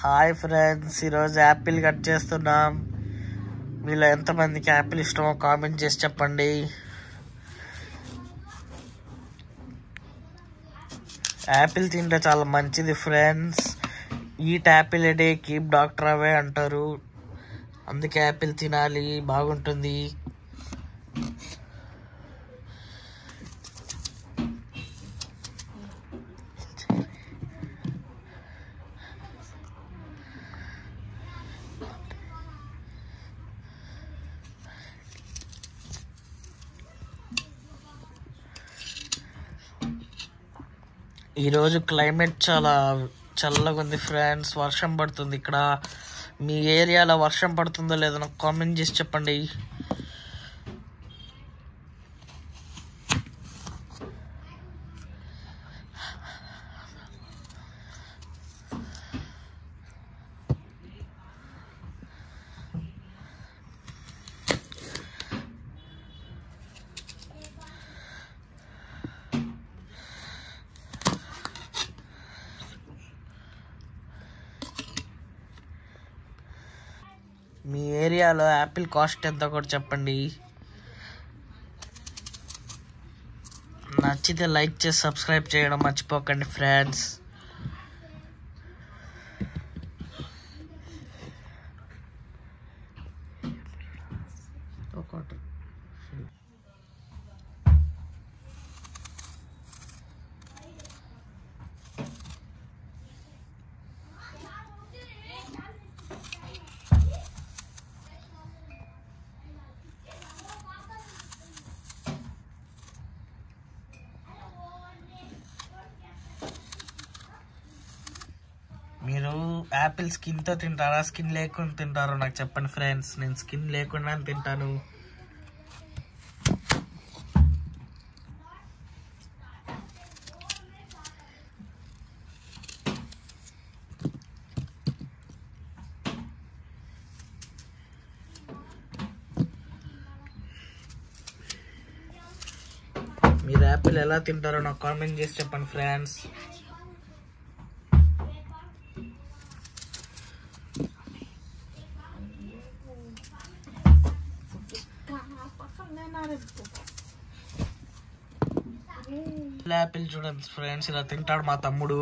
Hi friends, ఈరోజు Apple cut చేస్తున్నాం. మీలో ఎంతమందికి యాపిల్ ఇష్టమో కామెంట్ చేసి చెప్పండి. యాపిల్ తింటే చాలా మంచిది ఫ్రెండ్స్. ఈట్ యాపిల్ ఏ డే కీప్ డాక్టర్ అవే అంటారు. అందుకే యాపిల్ తినాలి, బాగుంటుంది. ఈరోజు క్లైమేట్ చాలా చల్లగా ఉంది ఫ్రెండ్స్. వర్షం పడుతుంది ఇక్కడ. మీ ఏరియాలో వర్షం పడుతుందో లేదో నాకు కామెంట్ చేసి చెప్పండి. మీ ఏరియాలో యాపిల్ కాస్ట్ ఎంత కూడా చెప్పండి. నచ్చితే లైక్ చేసి సబ్స్క్రైబ్ చేయడం మర్చిపోకండి ఫ్రెండ్స్. మీరు యాపిల్ స్కిన్తో తింటారా, స్కిన్ లేకుండా తింటారో నాకు చెప్పండి ఫ్రెండ్స్. నేను స్కిన్ లేకుండా తింటాను. మీరు యాపిల్ ఎలా తింటారో నాకు కామెంట్ చేసి చెప్పండి ఫ్రెండ్స్. యాపిల్ చూడండి ఫ్రెండ్స్, ఇలా తింటాడు మా తమ్ముడు.